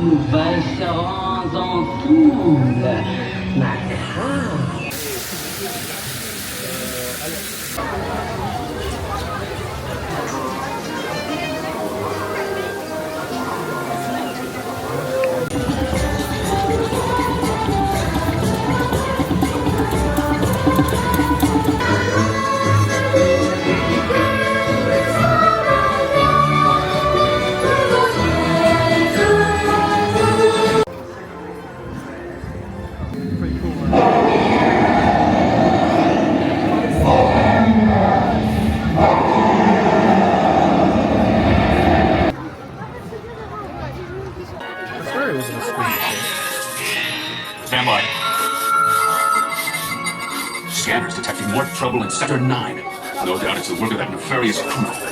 Nous ensemble, ma grave. Stand by. Scanners detecting more trouble in Sector 9. No doubt it's the work of that nefarious criminal.